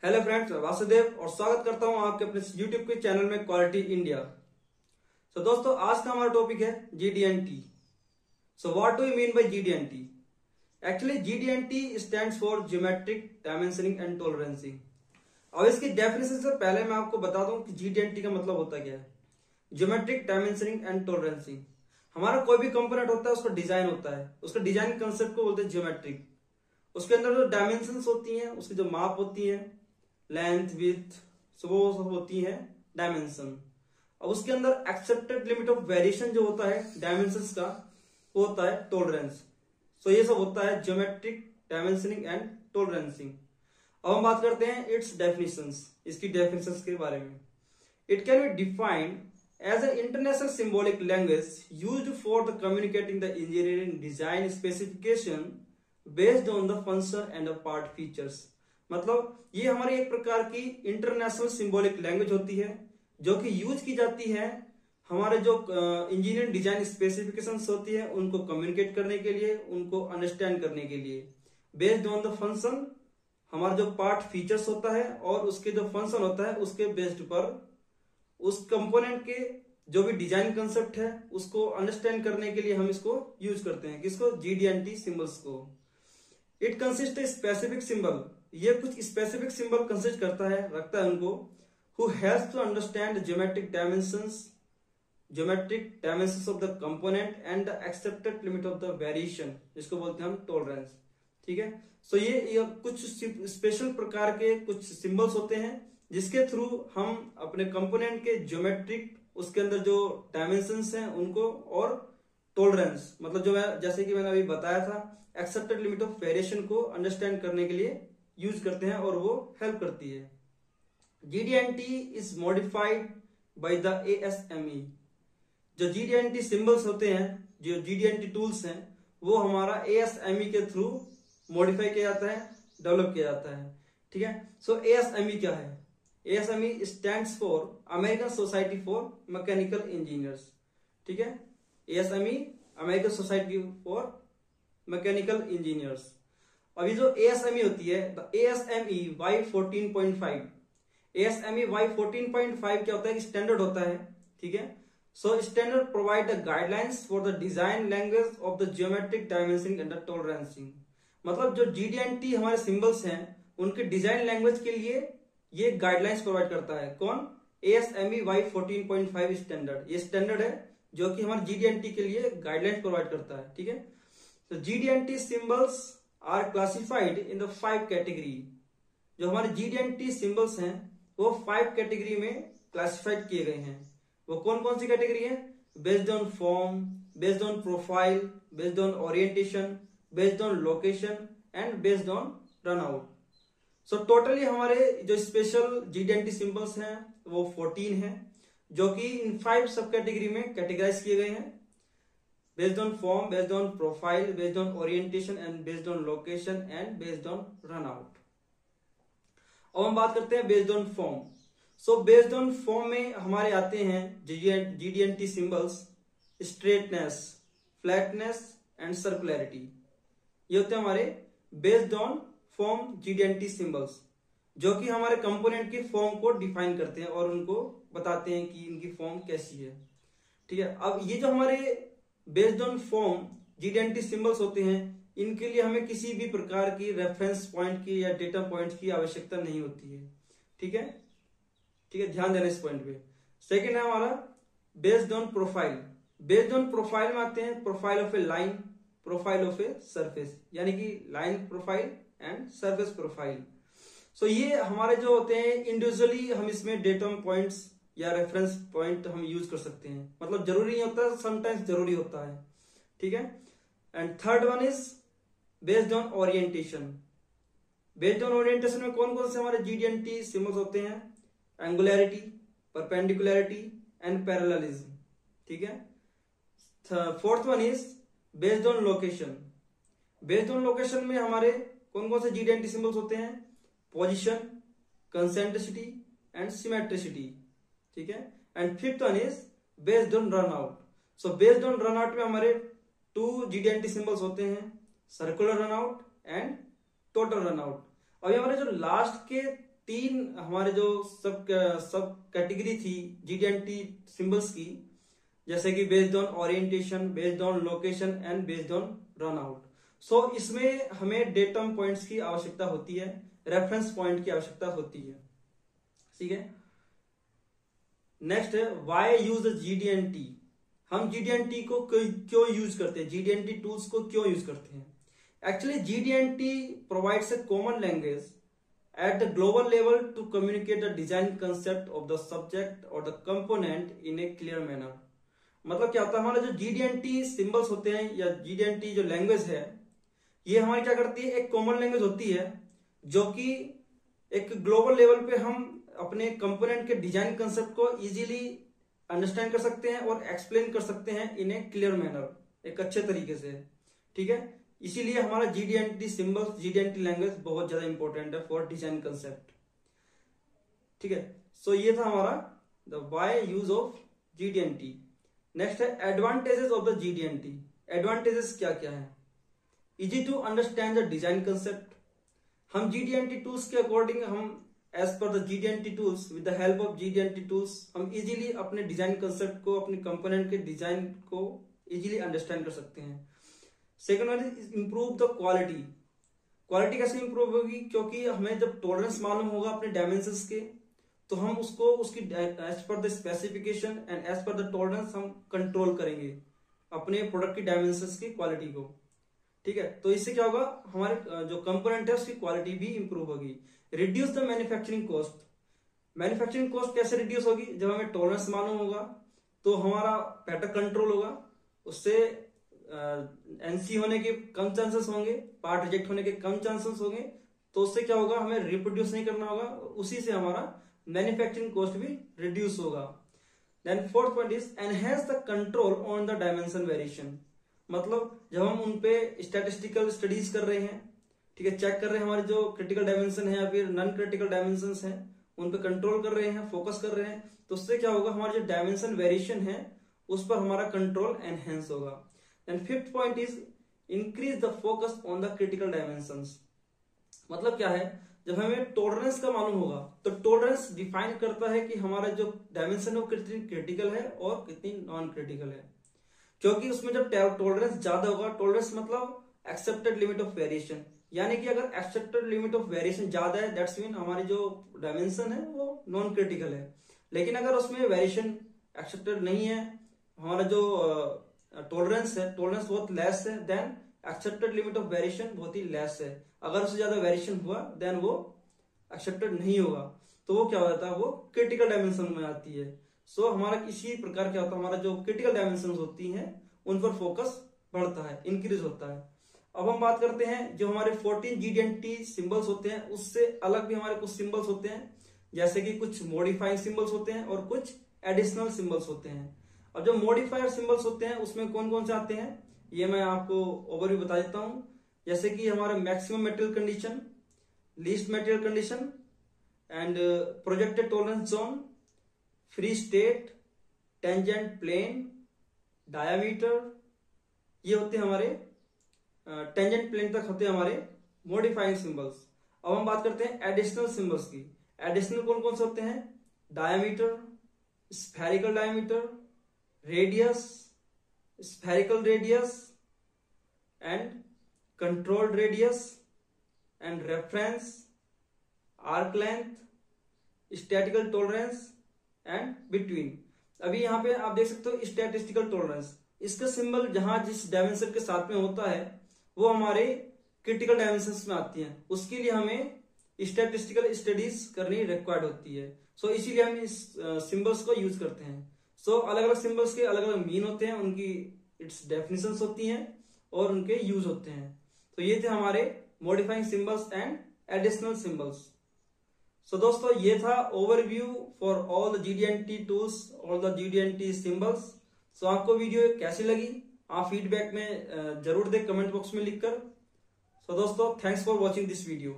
Hello friends, Vasudev और स्वागत करता हूं आपके अपने यूट्यूब के चैनल में क्वालिटी इंडिया। दोस्तों, आज का हमारा टॉपिक है GD&T। What do you mean by GD&T? Actually GD&T stands for geometric dimensioning and tolerancing. अब इसकी डेफिनेशन से पहले मैं आपको बता दूं कि GD&T का मतलब होता क्या है। ज्योमेट्रिक डायमेंशनिंग एंड टॉलरेंसिंग, हमारा कोई भी कंपोनेंट होता है उसका डिजाइन होता है, उसका डिजाइन कंसेप्ट को बोलते हैं ज्योमेट्रिक। उसके अंदर जो डायमेंशंस होती हैं, उसकी जो माप होती है, लेंथ विड्थ, वो सब होती है डायमेंशन। अब उसके अंदर एक्सेप्टेड लिमिट ऑफ वेरिएशन जो होता है डायमेंशंस का, वो होता है टॉलरेंस। ये सब होता है ज्योमेट्रिक डायमेंशनिंग एंड टॉलरेंसिंग। अब हम बात करते हैं इट्स डेफिनेशंस, इसकी डेफिनेशंस के बारे में। It can be defined as an international symbolic language used for the communicating the engineering design specification based on the function and the part features। मतलब ये हमारी एक प्रकार की इंटरनेशनल सिंबॉलिक लैंग्वेज होती है जो कि यूज की जाती है हमारे जो इंजीनियरिंग डिजाइन स्पेसिफिकेशंस होती है उनको कम्युनिकेट करने के लिए, उनको अंडरस्टैंड करने के लिए। बेस्ड ऑन द फंक्शन, हमारा जो पार्ट फीचर्स होता है और उसके जो फंक्शन होता है उसके बेस्ड पर उस कंपोनेंट के जो भी डिजाइन कंसेप्ट है उसको अंडरस्टैंड करने के लिए हम इसको यूज करते हैं। किसको? GD&T सिंबल्स को। इट कंसिस्ट स्पेसिफिक सिंबल, ये कुछ स्पेसिफिक सिंबल कंसिस्ट करता है, रखता है उनको, who helps to understand geometric dimensions of the component and the accepted limit of the variation, जिसको बोलते हैं हम टॉलरेंस। ठीक है। ये कुछ स्पेशल प्रकार के कुछ सिंबल्स होते हैं जिसके थ्रू हम अपने कंपोनेंट के ज्योमेट्रिक, उसके अंदर जो डायमेंशंस हैं उनको, और टॉलरेंस मतलब जो मैं जैसे कि मैंने अभी बताया था एक्सेप्टेड लिमिट ऑफ वेरिएशन को अंडरस्टैंड करने के लिए यूज करते हैं और वो हेल्प करती है। GD&T is modified by the ASME। जो GD&T सिंबल्स होते हैं, जो GD&T टूल्स हैं, वो हमारा ASME के थ्रू मॉडिफाई किया जाता है, डेवलप किया जाता है। ठीक है। ASME क्या है? ASME stands for American society for mechanical engineers. ठीक है। ASME American society for mechanical engineers. अभी जो ASME होती है, ASME Y14.5, ASME Y14.5 क्या होता है? स्टैंडर्ड होता है। ठीक है। Standard provide the guidelines for the design language of the geometric dimensioning and the tolerancing. मतलब जो GD&T हमारे सिंबल्स हैं उनके डिजाइन लैंग्वेज के लिए ये गाइडलाइंस प्रोवाइड करता है। कौन? ASME Y14.5 standard. ये स्टैंडर्ड है जो कि हमारे GD&T के लिए गाइडलाइंस प्रोवाइड करता है। ठीक है। GD&T symbols are classified in the 5 category. जो हमारे GD&T सिंबल्स हैं वो 5 कैटेगरी में क्लासिफाइड किए गए हैं। वो कौन कौन सी कैटेगरी है? Based on form, based on profile, based on orientation, based on location and based on runout. Totally हमारे जो स्पेशल GD&T सिंबल्स हैं वो 14 हैं, जो कि इन 5 सब कैटेगरी में कैटेगराइज किए गए हैं। Based on form, based on profile, based on orientation and based on location and based on runout. अब हम बात करते हैं based on form. Based on form में हमारे आते हैं GD&T symbols straightness, flatness and circularity. ये होते हैं हमारे based on form GD&T symbols, जो कि हमारे कंपोनेंट की फॉर्म को डिफाइन करते हैं और उनको बताते हैं कि इनकी फॉर्म कैसी है। ठीक है। अब ये जो हमारे based on form GD&T symbols होते हैं, इनके लिए हमें किसी भी प्रकार की रेफरेंस पॉइंट की या डेटा पॉइंट की आवश्यकता नहीं होती है। ठीक है। ठीक है, ध्यान देना इस पॉइंट पे। सेकेंड है हमारा based on profile. Based on profile में आते हैं profile of A line, profile of a surface, यानी कि line profile and surface profile. ये हमारे जो होते हैं इंडिविजुअली हम इसमें डेटा पॉइंट्स या रेफरेंस पॉइंट हम यूज कर सकते हैं। मतलब जरूरी नहीं होता, समटाइम्स जरूरी होता है। ठीक है। And third one is based on orientation. Based on orientation में कौन कौन से हमारे GD&T सिंबल्स होते हैं? Angularity, perpendicularity and parallelism. ठीक है। Fourth one is based on location. Based on location में हमारे कौन कौन से GD&T सिंबल्स होते हैं? Position, concentricity and symmetricity. ठीक है। And fifth one is based on runout. Based on runout में हमारे 2 GD&T सिंबल्स होते हैं, circular runout and total runout. अभी हमारे जो लास्ट के तीन हमारे जो सब कैटेगरी थी GD&T सिंबल्स की, जैसे कि based on orientation, based on location and based on run out. So इसमें हमें डेटम पॉइंट्स की आवश्यकता होती है, रेफरेंस पॉइंट की आवश्यकता होती है, ठीक है। नेक्स्ट है वाई यूज GD&T। हम GD&T को क्यों यूज करते हैं, GD&T टूल्स को क्यों यूज करते हैं। Actually GD&T provides a common language at the global level to communicate the design concept of the subject or the component in a clear manner। मतलब क्या होता है, हमारा जो GD&T सिंबल्स होते हैं या GD&T जो लैंग्वेज है, ये हमारी क्या करती है, एक कॉमन लैंग्वेज होती है जो कि एक ग्लोबल लेवल पे हम अपने कंपोनेंट के डिजाइन कंसेप्ट को इजीली अंडरस्टैंड कर सकते हैं और एक्सप्लेन कर सकते हैं इन ए क्लियर मैनर, एक अच्छे तरीके से, ठीक है। इसीलिए हमारा GD&T सिंबल्स, GD&T लैंग्वेज बहुत ज्यादा इंपॉर्टेंट है फॉर डिजाइन कंसेप्ट, ठीक है। सो ये था हमारा the why use of GD&T। Next है advantages of the GD&T। Advantages क्या क्या है, easy to understand the design concept. हम GD&T टूल्स के अकॉर्डिंग, हम as per the GD&T tools, with the help of GD&T tools हम easily अपने design concept को, अपने कंपोनेंट के डिजाइन को इजीली अंडरस्टैंड कर सकते हैं। Second one is improve the quality. Quality कैसे इंप्रूव होगी, क्योंकि हमें जब टॉलरेंस मालूम होगा अपने डायमेंशंस के, तो हम उसको उसकी as per the specification and as per the tolerance हम कंट्रोल करेंगे अपने प्रोडक्ट की डायमेंशंस की क्वालिटी को, ठीक है। तो इससे क्या होगा, हमारे जो कंपोनेंट है उसकी क्वालिटी भी इंप्रूव होगी। Reduce the manufacturing cost. Manufacturing cost कैसे रिड्यूस होगी, जब हमें टॉलरेंस मालूम होगा तो हमारा बेटर कंट्रोल होगा, उससे NC होने के कम चांसेस होंगे, पार्ट रिजेक्ट होने के कम चांसेस होंगे, तो उससे क्या होगा, हमें रिप्रोड्यूस नहीं करना होगा, उसी से हमारा मैन्युफैक्चरिंग कॉस्ट भी रिड्यूस होगा। Then fourth point is enhance the control on the dimension variation. मतलब जब हम उन पे स्टैटिस्टिकल स्टडीज कर रहे हैं, ठीक है, चेक कर रहे हैं हमारे जो क्रिटिकल डायमेंशन है या फिर नॉन क्रिटिकल डायमेंशन है, उन पे कंट्रोल कर रहे हैं, फोकस कर रहे हैं, तो उससे क्या होगा, हमारे जो डायमेंशन वेरिएशन है उस पर हमारा कंट्रोल एनहेंस होगा। And fifth point is increase the focus on the critical dimensions. मतलब क्या है, जब हमें टॉलरेंस का मालूम होगा तो टॉलरेंस डिफाइन करता है कि हमारा जो डायमेंशन है वो कितनी क्रिटिकल है और कितनी नॉन क्रिटिकल है। क्योंकि उसमें जब टॉलरेंस ज्यादा होगा, टॉलरेंस मतलब एक्सेप्टेड लिमिट ऑफ वेरिएशन, यानी कि अगर एक्सेप्टेड लिमिट ऑफ वेरिएशन ज्यादा है दैट्स मीन हमारी जो डायमेंशन है वो नॉन क्रिटिकल है। लेकिन अगर उसमें वेरिएशन एक्सेप्टेड नहीं है, हमारा जो टॉलरेंस है, टॉलरेंस बहुत लेस है, then accepted limit of variation बहुत ही लेस है। अगर उससे ज्यादा वेरिएशन हुआ देन वो एक्सेप्टेड नहीं होगा, तो वो क्या हो जाता है, वो क्रिटिकल डायमेंशन में आती है। सो हमारा इसी प्रकार क्या होता है, हमारा जो क्रिटिकल डायमेंशन होती हैं उन पर फोकस बढ़ता है, इंक्रीज होता है। अब हम बात करते हैं जो हमारे 14 GD&T सिंबल्स होते हैं, उससे अलग भी हमारे कुछ सिंबल्स होते हैं, जैसे कि कुछ मॉडिफाइंग सिंबल्स होते हैं और कुछ एडिशनल सिंबल्स होते हैं। अब जो मॉडिफायर सिंबल्स होते हैं उसमें कौन कौन से आते हैं, ये मैं आपको ओवरव्यू बता देता हूं। जैसे कि हमारा maximum material condition, least material condition and projected tolerance zone, free state, tangent plane, diameter, ये होते हैं हमारे टेंजेंट प्लेन तक होते हैं हमारे मॉडिफाइंग सिंबल्स। अब हम बात करते हैं एडिशनल सिंबल्स की। एडिशनल कौन कौन से होते हैं, diameter, spherical diameter, radius, spherical radius and controlled radius and reference, arc length, statistical tolerance and between. अभी यहाँ पे आप देख सकते हो स्टैटिस्टिकल टॉलरेंस, इसका सिंबल जहां जिस डायमेंशन के साथ में होता है वो हमारे क्रिटिकल डायमेंशंस में आती हैं, उसके लिए हमें स्टैटिस्टिकल स्टडीज करनी रिक्वायर्ड होती है। सो इसीलिए हम इस सिंबल्स को यूज करते हैं। सो अलग अलग सिंबल्स के अलग अलग मीन होते हैं, उनकी इट्स डेफिनेशंस होती हैं और उनके यूज होते हैं। तो ये थे हमारे modifying symbols and additional symbols. So दोस्तों ये था overview for all the GD&T tools, all the GD&T symbols. So आपको वीडियो कैसी लगी आप फीडबैक में जरूर दें कमेंट बॉक्स में लिखकर। सो दोस्तों thanks for watching this video.